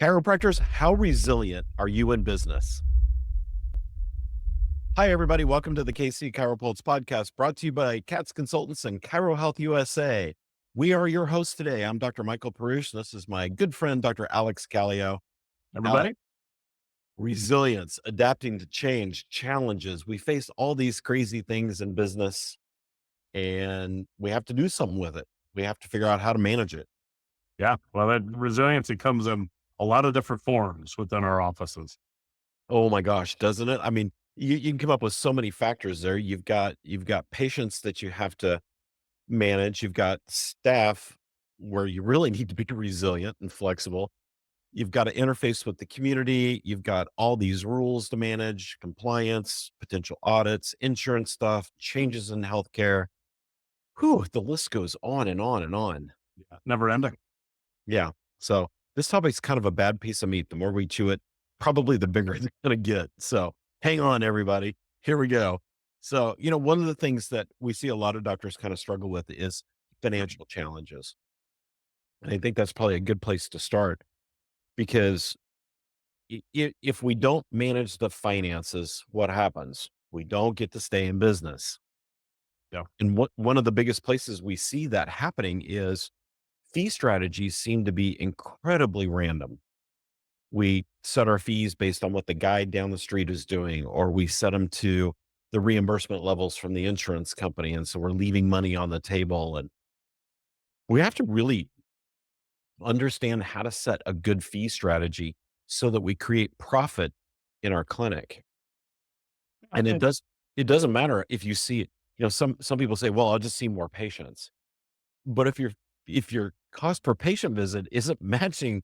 Chiropractors, how resilient are you in business? Hi, everybody. Welcome to the KC CHIROpulse Podcast, brought to you by CATS Consultants and Chiro Health USA. We are your hosts today. I'm Dr. Michael Perusich. This is my good friend, Dr. Alex Kallio. Alex, Everybody? resilience, adapting to change, challenges. We face all these crazy things in business, and we have to do something with it. We have to figure out how to manage it. Yeah. Well, that resiliency comes in a lot of different forms within our offices. Oh my gosh, doesn't it? I mean, you can come up with so many factors there. You've got patients that you have to manage. You've got staff where you really need to be resilient and flexible. You've got to interface with the community. You've got all these rules to manage, compliance, potential audits, insurance stuff, changes in healthcare. Whew, the list goes on and on and on. Yeah. Never ending. Yeah. So this topic's kind of a bad piece of meat. The more we chew it, probably the bigger it's going to get. So hang on, everybody. Here we go. So, one of the things that we see a lot of doctors kind of struggle with is financial challenges. And I think that's probably a good place to start because if we don't manage the finances, what happens? We don't get to stay in business. Yeah. And one of the biggest places we see that happening is fee strategies seem to be incredibly random. We set our fees based on what the guy down the street is doing, or we set them to the reimbursement levels from the insurance company. And so we're leaving money on the table. And we have to really understand how to set a good fee strategy so that we create profit in our clinic. And it doesn't matter if you see it. Some people say, well, I'll just see more patients. But if your cost per patient visit isn't matching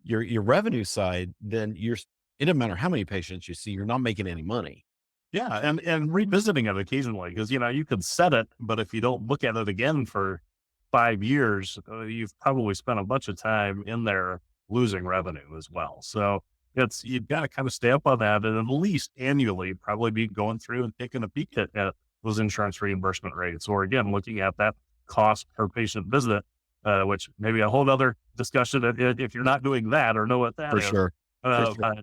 your revenue side, then it doesn't matter how many patients you see, you're not making any money. Yeah. And revisiting it occasionally because, you could set it, but if you don't look at it again for 5 years, you've probably spent a bunch of time in there losing revenue as well. So you've got to kind of stay up on that and at least annually probably be going through and taking a peek at those insurance reimbursement rates, or again, looking at that cost per patient visit, which maybe a whole other discussion if you're not doing that or know what that For is. sure. For sure.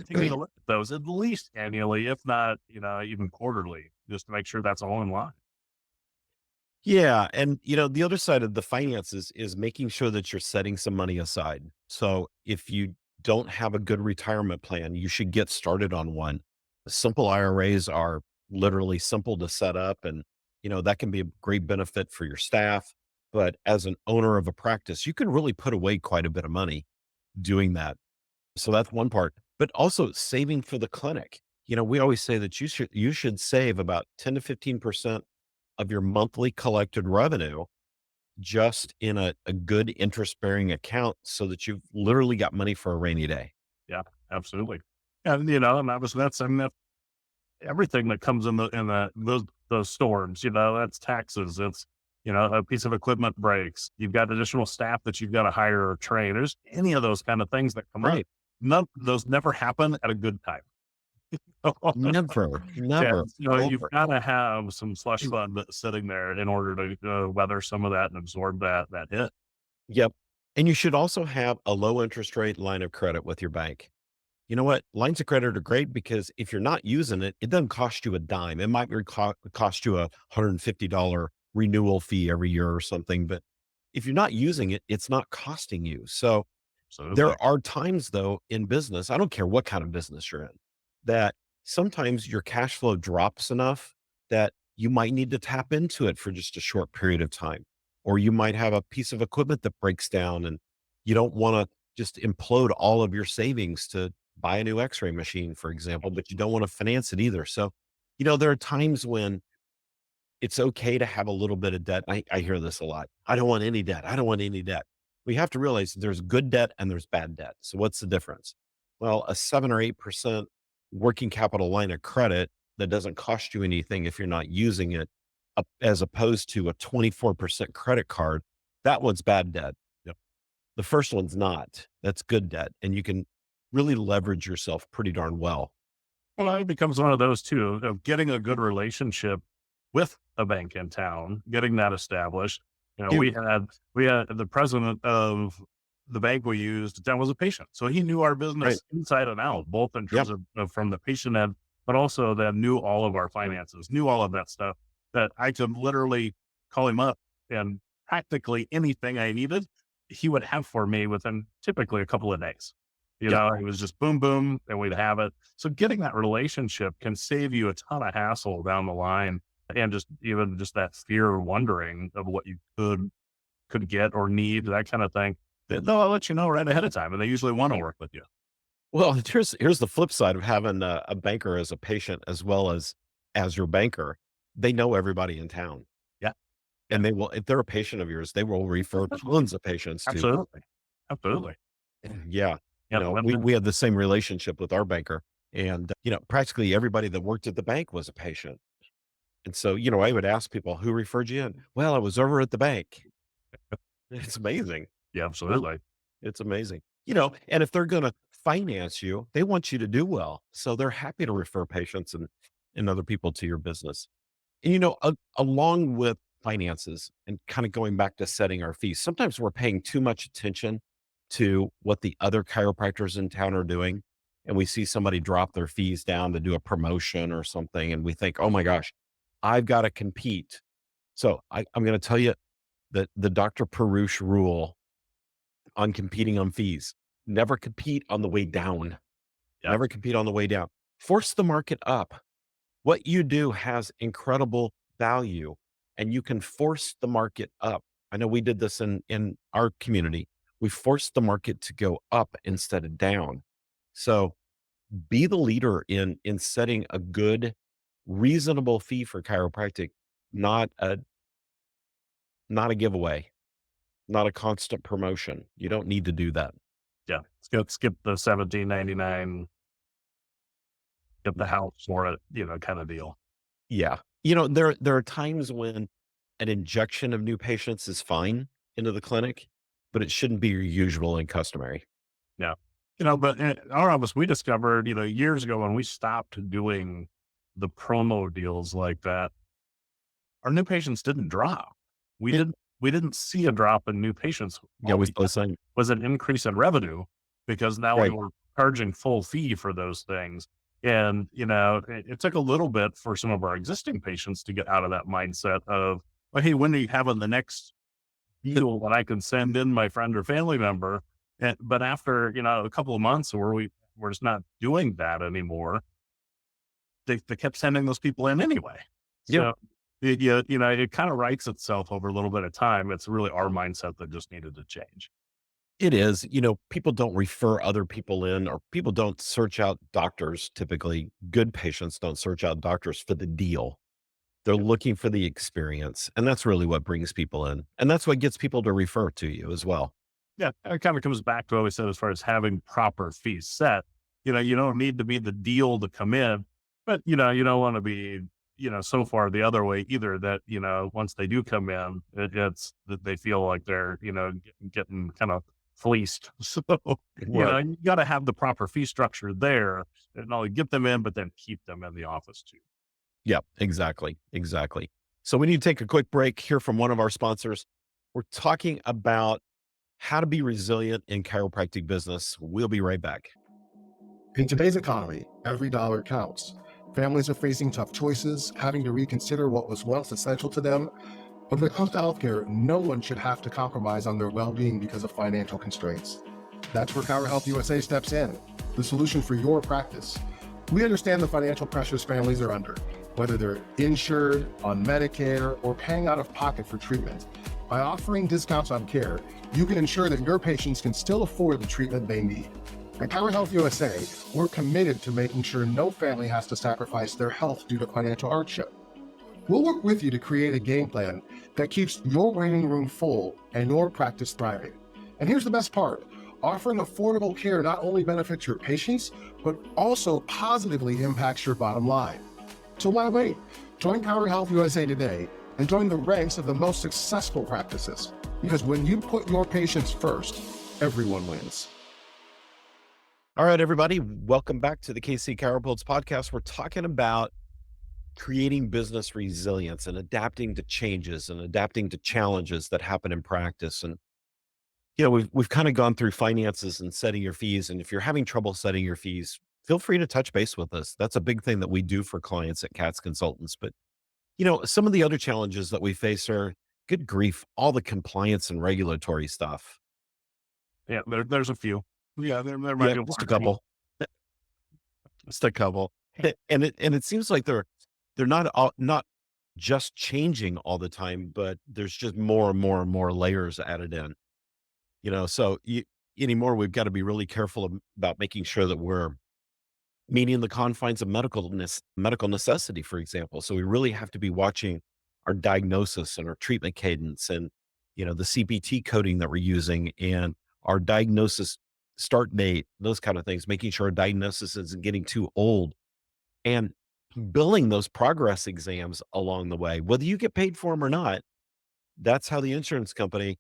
Taking a look at those at least annually, if not, even quarterly, just to make sure that's all in line. Yeah. And, the other side of the finances is making sure that you're setting some money aside. So if you don't have a good retirement plan, you should get started on one. Simple IRAs are literally simple to set up, and, that can be a great benefit for your staff. But as an owner of a practice, you can really put away quite a bit of money doing that. So that's one part, but also saving for the clinic. We always say that you should save about 10 to 15% of your monthly collected revenue just in a good interest bearing account so that you've literally got money for a rainy day. Yeah, absolutely. And, and obviously that's everything that comes in those storms, that's taxes. It's, a piece of equipment breaks. You've got additional staff that you've got to hire or train. There's any of those kind of things that come up. None those never happen at a good time. Never. Yeah, you've got to have some slush fund sitting there in order to weather some of that and absorb that hit. Yep. And you should also have a low interest rate line of credit with your bank. You know what? Lines of credit are great because if you're not using it, it doesn't cost you a dime. It might cost you a $150 renewal fee every year or something. But if you're not using it, it's not costing you. So there are times though in business, I don't care what kind of business you're in, that sometimes your cash flow drops enough that you might need to tap into it for just a short period of time. Or you might have a piece of equipment that breaks down and you don't want to just implode all of your savings to buy a new x-ray machine, for example, but you don't want to finance it either. So, there are times when it's okay to have a little bit of debt. I hear this a lot. I don't want any debt. I don't want any debt. We have to realize there's good debt and there's bad debt. So what's the difference? Well, a 7 or 8% working capital line of credit that doesn't cost you anything if you're not using it, as opposed to a 24% credit card, that one's bad debt. Yep. The first one's not. That's good debt. And you can really leverage yourself pretty darn well. Well, it becomes one of those too, of getting a good relationship with a bank in town, getting that established. We had the president of the bank we used, that was a patient. So he knew our Right. business inside and out, both in Yep. terms of from the patient end, but also that knew all of our finances, knew all of that stuff, that I could literally call him up and practically anything I needed, he would have for me within typically a couple of days. Yep. It was just boom, boom, and we'd have it. So getting that relationship can save you a ton of hassle down the line, and just even just that fear of wondering of what you could get or need, that kind of thing. They'll let you know right ahead of time, and they usually want to work with you. Well, here's the flip side of having a banker as a patient as well as your banker. They know everybody in town, Yeah, yeah, and they will, if they're a patient of yours, they will refer tons of patients to. absolutely, absolutely. Yeah. Yep, We had the same relationship with our banker, and practically everybody that worked at the bank was a patient. And so, I would ask people, who referred you in? Well, I was over at the bank. It's amazing. yeah, absolutely. It's amazing. And if they're going to finance you, they want you to do well. So they're happy to refer patients and other people to your business. And, along with finances and kind of going back to setting our fees, sometimes we're paying too much attention to what the other chiropractors in town are doing. And we see somebody drop their fees down to do a promotion or something. And we think, oh my gosh, I've got to compete. So I'm going to tell you that the Dr. Perusich rule on competing on fees: never compete on the way down. Yep. Never compete on the way down. Force the market up. What you do has incredible value, and you can force the market up. I know we did this in our community. We forced the market to go up instead of down. So be the leader in setting a good, reasonable fee for chiropractic, not a giveaway, not a constant promotion. You don't need to do that. Yeah, skip the 17.99, get the house for it, kind of deal. Yeah. There are times when an injection of new patients is fine into the clinic, but it shouldn't be your usual and customary. Yeah. But in our office, we discovered, years ago when we stopped doing the promo deals like that, our new patients didn't drop. We Yeah. didn't we didn't see a drop in new patients. Yeah, All we we still the same. was an increase in revenue because now we Right. were charging full fee for those things. And, it took a little bit for some of our existing patients to get out of that mindset of, well, hey, when are you having the next deal that I can send in my friend or family member? But after, a couple of months where we're just not doing that anymore, they kept sending those people in anyway. Yeah. So it kind of writes itself over a little bit of time. It's really our mindset that just needed to change. It is. People don't refer other people in, or people don't search out doctors. Typically, good patients don't search out doctors for the deal. They're looking for the experience. And that's really what brings people in. And that's what gets people to refer to you as well. Yeah, it kind of comes back to what we said as far as having proper fees set. You don't need to be the deal to come in, but you don't want to be, so far the other way either that, once they do come in, it's that they feel like they're, getting kind of fleeced. So, Right. you got to have the proper fee structure there and not only get them in, but then keep them in the office too. Yeah, exactly. Exactly. So we need to take a quick break, hear from one of our sponsors. We're talking about how to be resilient in chiropractic business. We'll be right back. In today's economy, every dollar counts. Families are facing tough choices, having to reconsider what was once essential to them. When it comes to healthcare, no one should have to compromise on their well-being because of financial constraints. That's where Chirohealth Health USA steps in, the solution for your practice. We understand the financial pressures families are under, whether they're insured, on Medicare, or paying out of pocket for treatment. By offering discounts on care, you can ensure that your patients can still afford the treatment they need. At Chirohealth Health USA, we're committed to making sure no family has to sacrifice their health due to financial hardship. We'll work with you to create a game plan that keeps your waiting room full and your practice thriving. And here's the best part: offering affordable care not only benefits your patients, but also positively impacts your bottom line. So why wait? Join Chirohealth Health USA today and join the ranks of the most successful practices. Because when you put your patients first, everyone wins. All right, everybody, welcome back to the KC CHIROpulse Podcast. We're talking about creating business resilience and adapting to changes and adapting to challenges that happen in practice. And, we've kind of gone through finances and setting your fees. And if you're having trouble setting your fees, feel free to touch base with us. That's a big thing that we do for clients at CATS Consultants. But, some of the other challenges that we face are, good grief, all the compliance and regulatory stuff. Yeah, there's a few. Yeah, there might Yeah, be just a one or two. couple. Just a couple. And it seems like they're not just changing all the time, but there's just more and more and more layers added in. So anymore, we've got to be really careful about making sure that we're meeting the confines of medical necessity, for example. So we really have to be watching our diagnosis and our treatment cadence, and the CPT coding that we're using, and our diagnosis start date, those kind of things, making sure our diagnosis isn't getting too old, and billing those progress exams along the way, whether you get paid for them or not. That's how the insurance company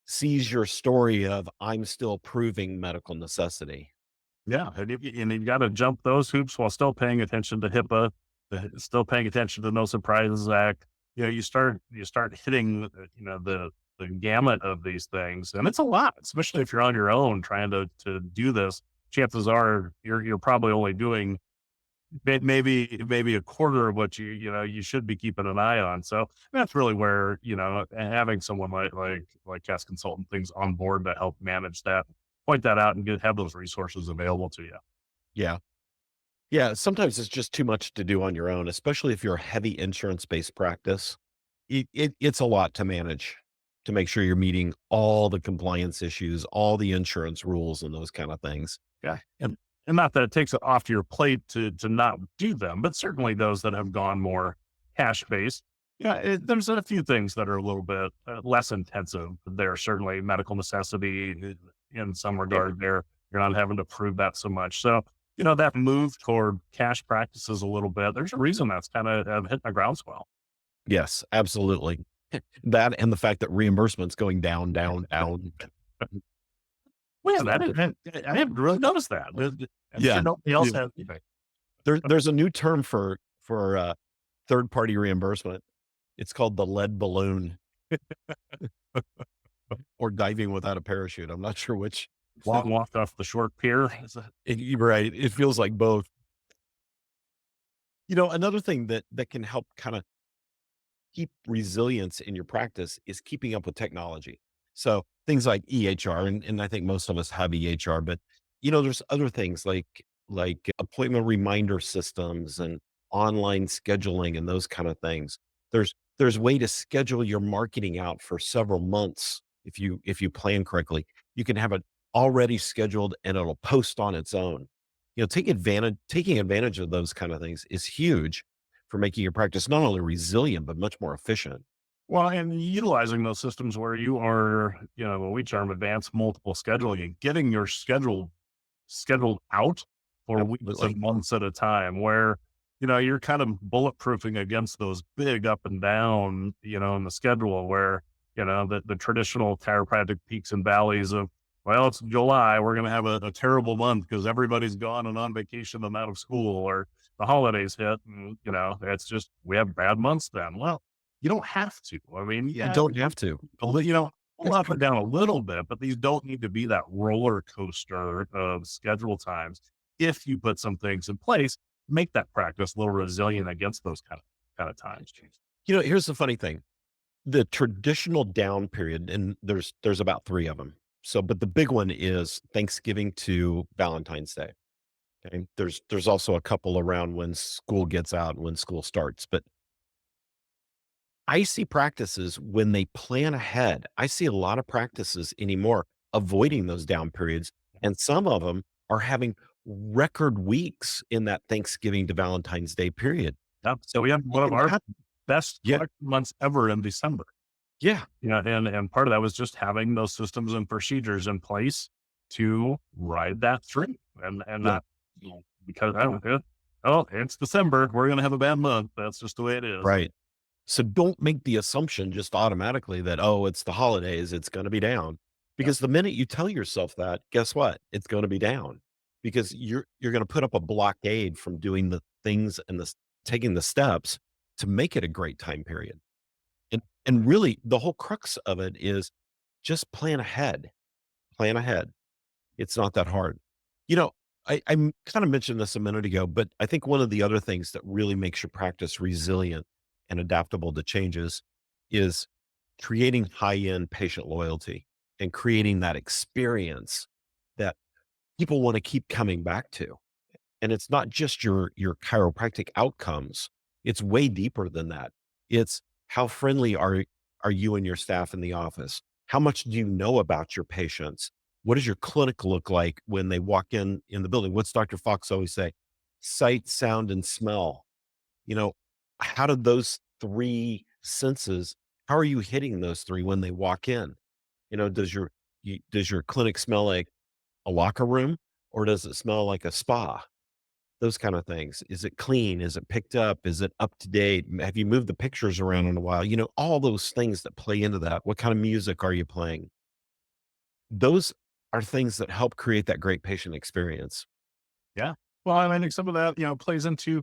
sees your story of, I'm still proving medical necessity. Yeah, and you've got to jump those hoops while still paying attention to HIPAA, still paying attention to No Surprises Act. You start hitting the gamut of these things, and it's a lot, especially if you're on your own trying to do this. Chances are you're probably only doing maybe a quarter of what you should be keeping an eye on. So that's really where having someone like CAS Consultant things on board to help manage that, point that out, and have those resources available to you. Yeah. Yeah. Sometimes it's just too much to do on your own, especially if you're a heavy insurance based practice. It's a lot to manage, to make sure you're meeting all the compliance issues, all the insurance rules, and those kind of things. Yeah, and not that it takes it off your plate to not do them, but certainly those that have gone more cash based. Yeah, there's a few things that are a little bit less intensive. They're certainly medical necessity in some regard. There, you're not having to prove that so much. So that move toward cash practices a little bit. There's a reason that's kind of hitting a groundswell. Yes, absolutely. That and the fact that reimbursement's going down, down, down. Well, I didn't really notice that. I'm Yeah. sure nobody else Yeah. has anything. There's a new term for third party reimbursement. It's called the lead balloon, or diving without a parachute. I'm not sure which. Walked off the short pier. You're right. It feels like both. Another thing that can help kind of keep resilience in your practice is keeping up with technology. So things like EHR, and I think most of us have EHR, but there's other things like appointment reminder systems and online scheduling and those kind of things. There's way to schedule your marketing out for several months if you plan correctly. You can have it already scheduled and it'll post on its own. Taking advantage of those kind of things is huge for making your practice not only resilient, but much more efficient. Well, and utilizing those systems where you are, what we term advanced multiple scheduling, and getting your scheduled out for weeks Absolutely. and months at a time, where you're kind of bulletproofing against those big up and down, in the schedule, where the traditional chiropractic peaks and valleys of, well, it's July, we're going to have a terrible month because everybody's gone and on vacation and out of school, or the holidays hit, and it's just, we have bad months then. Well, you don't have to. I mean, You yeah, don't have to. pull up and down a little bit, but these don't need to be that roller coaster of schedule times. If you put some things in place, make that practice a little resilient against those kind of times. Here's the funny thing. The traditional down period, and there's about three of them. So, but the big one is Thanksgiving to Valentine's Day. Okay. There's also a couple around when school gets out and when school starts. But I see practices when they plan ahead. I see a lot of practices anymore avoiding those down periods. And some of them are having record weeks in that Thanksgiving to Valentine's Day period. Yeah. So we have one of our best Yeah. collection months ever in December. Yeah. And part of that was just having those systems and procedures in place to ride that through, and not because I don't know. Oh, it's December. We're going to have a bad month. That's just the way it is. Right. So don't make the assumption just automatically that, oh, it's the holidays, it's going to be down. Because the minute you tell yourself that, guess what? It's going to be down, because you're going to put up a blockade from doing the things and taking the steps to make it a great time period. And really the whole crux of it is just plan ahead. plan ahead. It's not that hard. You know, I kind of mentioned this a minute ago, but I think one of the other things that really makes your practice resilient and adaptable to changes is creating high-end patient loyalty and creating that experience that people want to keep coming back to. And it's not just your chiropractic outcomes. It's way deeper than that. It's how friendly are you and your staff in the office? How much do you know about your patients? What does your clinic look like when they walk in the building? What's Dr. Fox always say? Sight, sound, and smell. You know, how do those three senses, how are you hitting those three when they walk in? You know, does your clinic smell like a locker room, or does it smell like a spa? Those kind of things. Is it clean? Is it picked up? Is it up to date? Have you moved the pictures around in a while? You know, all those things that play into that. What kind of music are you playing? Those are things that help create that great patient experience. Yeah. Well, I think some of that, plays into,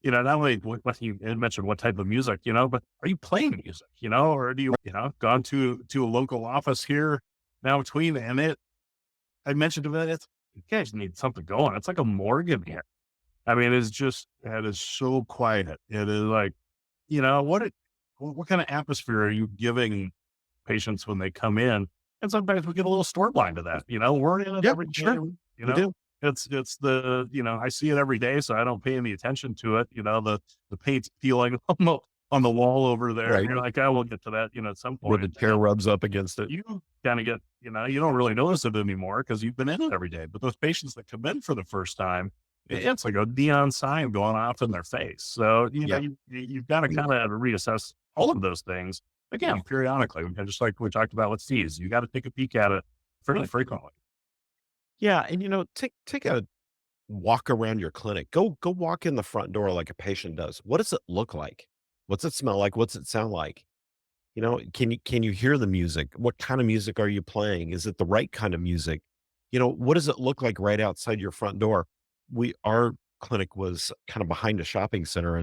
not only what you had mentioned, what type of music, but are you playing music, or do you, gone to a local office here now between, I mentioned to it, you guys need something going. It's like a morgue in here. I mean, it is so quiet. It is like, what kind of atmosphere are you giving patients when they come in? And sometimes we get a little store blind to that, we're in it Yep, every day, sure. We do. it's the, I see it every day, so I don't pay any attention to it. The paint's peeling on the wall over there. Right. And you're like, I will get to that, at some Where point. the chair rubs up against it. You kind of get, you don't really notice it anymore because you've been in it every day. But those patients that come in for the first time, it's like a neon sign going off in their face. So, Yeah. you've got to kind of reassess all of those things again, periodically. Just like we talked about with Steve's, you got to take a peek at it fairly frequently. Yeah. And take a walk around your clinic. Go walk in the front door like a patient does. What does it look like? What's it smell like? What's it sound like? You know, can you hear the music? What kind of music are you playing? Is it the right kind of music? You know, what does it look like right outside your front door? Our clinic was kind of behind a shopping center,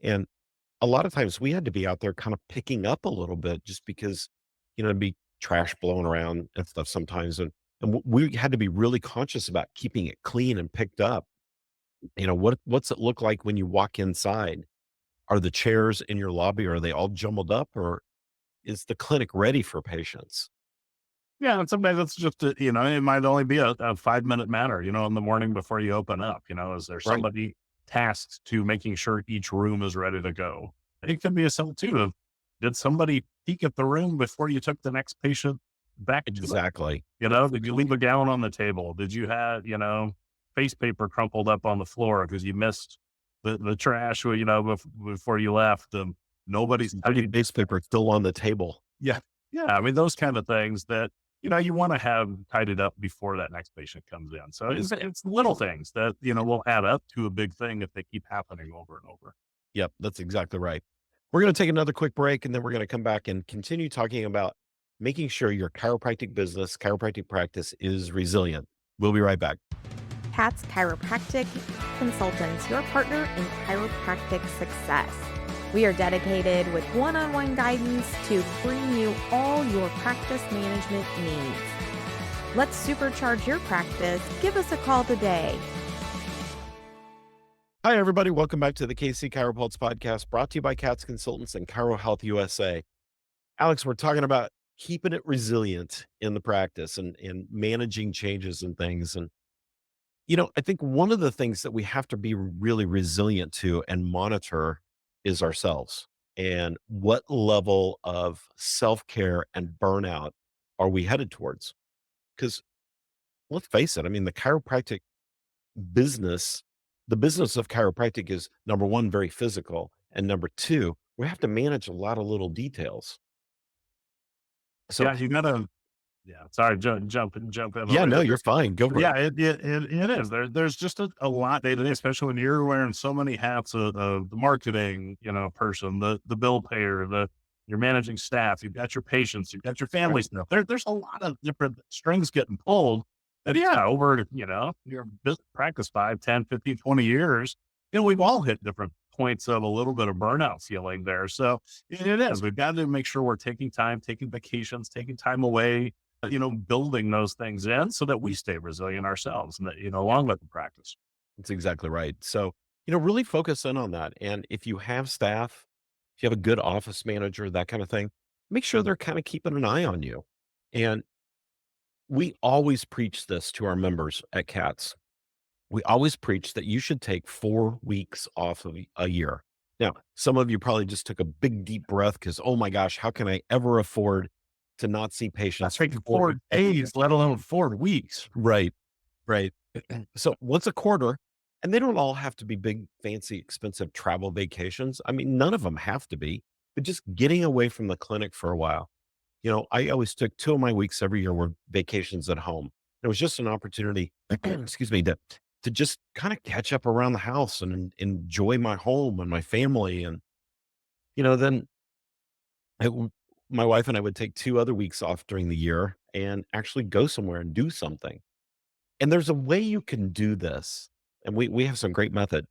and a lot of times we had to be out there kind of picking up a little bit just because, it'd be trash blowing around and stuff sometimes. And we had to be really conscious about keeping it clean and picked up. What's it look like when you walk inside? Are the chairs in your lobby, are they all jumbled up, or is the clinic ready for patients? Yeah, and sometimes it's just, it might only be a 5-minute matter, in the morning before you open up. Is there Right. somebody tasked to making sure each room is ready to go? It could be a simple too of, did somebody peek at the room before you took the next patient back to it? Exactly. Did you leave a gown on the table? Did you have, face paper crumpled up on the floor because you missed the trash, before you left? Nobody's Dirty base paper still on the table. yeah. Yeah. I mean, those kind of things that, you want to have tidied up before that next patient comes in. So it's little things that, will add up to a big thing if they keep happening over and over. Yep, that's exactly right. We're going to take another quick break, and then we're going to come back and continue talking about making sure your chiropractic business, chiropractic practice is resilient. We'll be right back. KC Chiropractic Consultants, your partner in chiropractic success. We are dedicated with one-on-one guidance to bring you all your practice management needs. Let's supercharge your practice. Give us a call today. Hi, everybody. Welcome back to the KC CHIROpulse Podcast, brought to you by KC Consultants and Chiro Health USA. Alex, we're talking about keeping it resilient in the practice and managing changes and things. And, I think one of the things that we have to be really resilient to and monitor is ourselves. And what level of self-care and burnout are we headed towards? Because let's face it, I mean, business, the business of chiropractic is, number one, very physical. And number two, we have to manage a lot of little details. So Yeah. You gotta, sorry, jump in. yeah, no, you're fine. Go for it. Yeah, it is. There's just a lot day to day, especially when you're wearing so many hats of the marketing, person, the bill payer, you're managing staff, you've got your patients, you've got your family stuff. There's a lot of different strings getting pulled. And over, your business practice 5, 10, 15, 20 years, we've all hit different points of a little bit of burnout feeling there. So it is. We've got to make sure we're taking time, taking vacations, taking time away, building those things in so that we stay resilient ourselves and that, along with the practice. That's exactly right. So, really focus in on that. And if you have staff, if you have a good office manager, that kind of thing, make sure they're kind of keeping an eye on you. And we always preach this to our members at CATS. We always preach that you should take 4 weeks off of a year. Now, some of you probably just took a big deep breath because, oh my gosh, how can I ever afford to not see patients? That's right. 4 days, let alone 4 weeks. Right, right. So once a quarter, and they don't all have to be big, fancy, expensive travel vacations. I mean, none of them have to be, but just getting away from the clinic for a while. I always took 2 of my weeks every year were vacations at home. It was just an opportunity, excuse me, to just kind of catch up around the house and enjoy my home and my family. And, then I my wife and I would take 2 other weeks off during the year and actually go somewhere and do something. And there's a way you can do this. And we have some great methods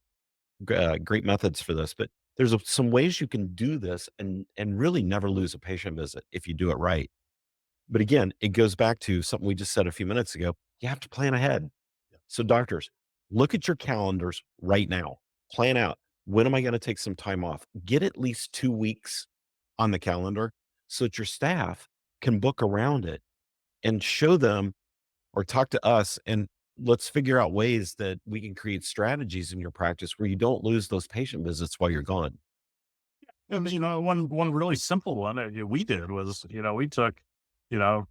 for this, but there's some ways you can do this and really never lose a patient visit if you do it right. But again, it goes back to something we just said a few minutes ago. You have to plan ahead. So doctors, look at your calendars right now. Plan out, when am I going to take some time off? Get at least 2 weeks on the calendar so that your staff can book around it and show them or talk to us, and let's figure out ways that we can create strategies in your practice where you don't lose those patient visits while you're gone. And one really simple one that we did was, we took, you know,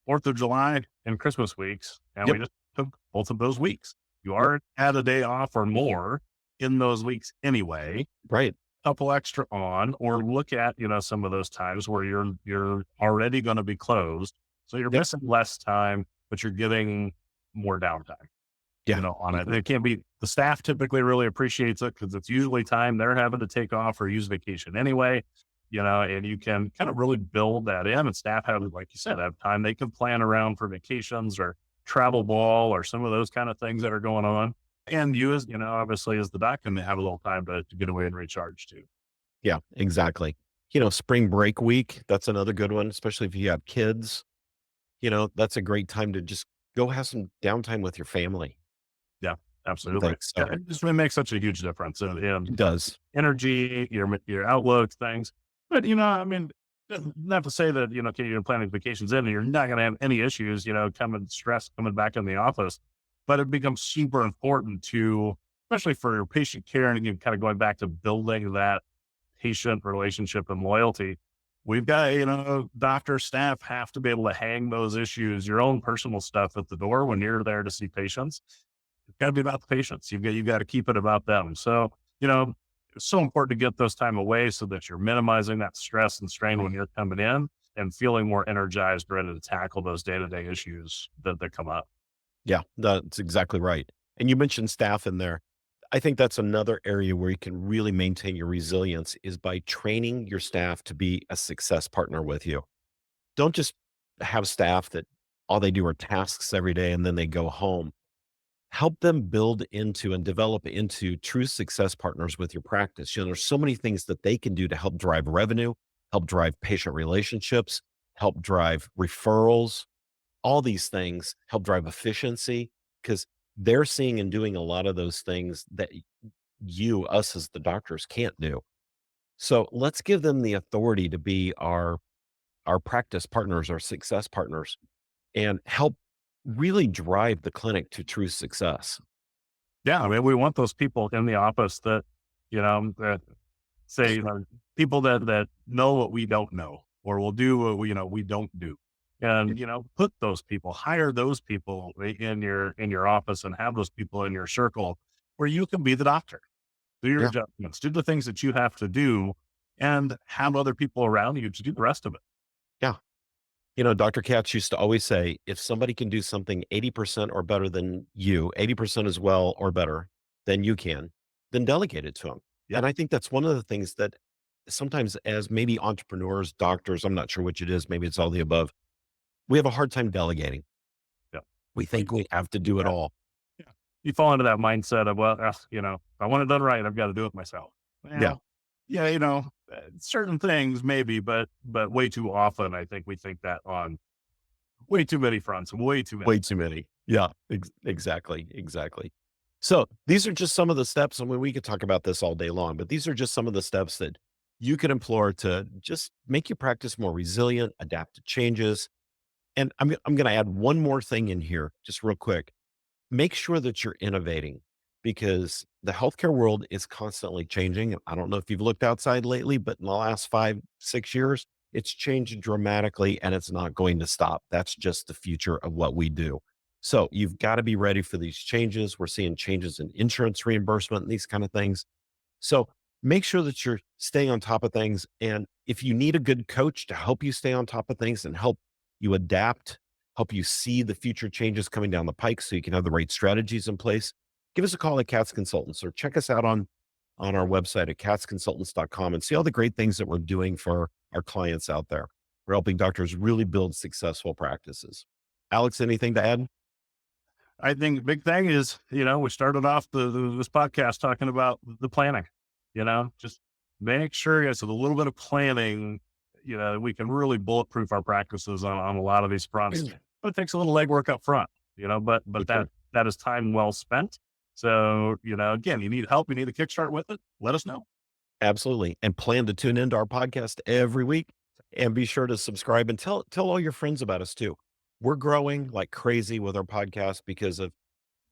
4th of July and Christmas weeks, and Yep. we just took both of those weeks. You Yep. already had a day off or more in those weeks anyway. Right. Couple extra on, or look at, some of those times where you're already going to be closed. So you're Yep. missing less time, but you're getting more downtime, Yeah. on it. It can't be, the staff typically really appreciates it because it's usually time they're having to take off or use vacation anyway, and you can kind of really build that in, and staff have, like you said, have time they can plan around for vacations or travel ball or some of those kind of things that are going on. And you, as obviously as the doc, can have a little time to get away and recharge too. Yeah, exactly. Spring break week, that's another good one, especially if you have kids. That's a great time to just go have some downtime with your family. Yeah, absolutely. Thanks. So It just makes such a huge difference in it does. energy, your outlook, things. But I mean, not to say that okay, you're planning vacations in and you're not going to have any issues, coming back in the office. But it becomes super important to, especially for your patient care, and kind of going back to building that patient relationship and loyalty. We've got, doctor staff have to be able to hang those issues, your own personal stuff at the door when you're there to see patients. It's got to be about the patients. You've got to keep it about them. So, it's so important to get those time away so that you're minimizing that stress and strain when you're coming in and feeling more energized, ready to tackle those day-to-day issues that come up. Yeah, that's exactly right. And you mentioned staff in there. I think that's another area where you can really maintain your resilience is by training your staff to be a success partner with you. Don't just have staff that all they do are tasks every day and then they go home. Help them build into and develop into true success partners with your practice. There's so many things that they can do to help drive revenue, help drive patient relationships, help drive referrals. All these things help drive efficiency because they're seeing and doing a lot of those things that us as the doctors can't do. So let's give them the authority to be our practice partners, our success partners, and help really drive the clinic to true success. Yeah, I mean, we want those people in the office that, that say, people that know what we don't know, or will do what we don't do. And, put those people, hire those people in your office and have those people in your circle where you can be the doctor, do your Yeah. adjustments, do the things that you have to do, and have other people around you to do the rest of it. Yeah. Dr. Katz used to always say, if somebody can do something 80% or better than you, 80% as well or better than you can, then delegate it to them. Yeah. And I think that's one of the things that sometimes as maybe entrepreneurs, doctors, I'm not sure which it is, maybe it's all the above, we have a hard time delegating. Yeah. We think we have to do it Yeah. all. Yeah. You fall into that mindset of, well, if I want it done right, I've got to do it myself. Well, yeah, certain things maybe, but way too often, I think we think that on Way too many fronts, way too many. Way too many. Yeah, exactly. Exactly. So these are just some of the steps. I mean, we could talk about this all day long, but these are just some of the steps that you can employ to just make your practice more resilient, adapt to changes. And I'm going to add one more thing in here, just real quick. Make sure that you're innovating because the healthcare world is constantly changing. I don't know if you've looked outside lately, but in the last 5, 6 years, it's changed dramatically and it's not going to stop. That's just the future of what we do. So you've got to be ready for these changes. We're seeing changes in insurance reimbursement and these kind of things. So make sure that you're staying on top of things. And if you need a good coach to help you stay on top of things and help you adapt, help you see the future changes coming down the pike so you can have the right strategies in place, give us a call at Katz Consultants or check us out on our website at katzconsultants.com and see all the great things that we're doing for our clients out there. We're helping doctors really build successful practices. Alex, anything to add? I think the big thing is, we started off this podcast talking about the planning, just make sure it's a little bit of planning, we can really bulletproof our practices on a lot of these fronts. But it takes a little legwork up front, but that is time well spent. So, again, you need help, you need a kickstart with it, let us know. Absolutely. And plan to tune into our podcast every week and be sure to subscribe and tell all your friends about us too. We're growing like crazy with our podcast because of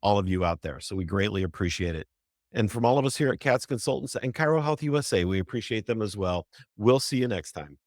all of you out there. So we greatly appreciate it. And from all of us here at Katz Consultants and Chiro Health USA, we appreciate them as well. We'll see you next time.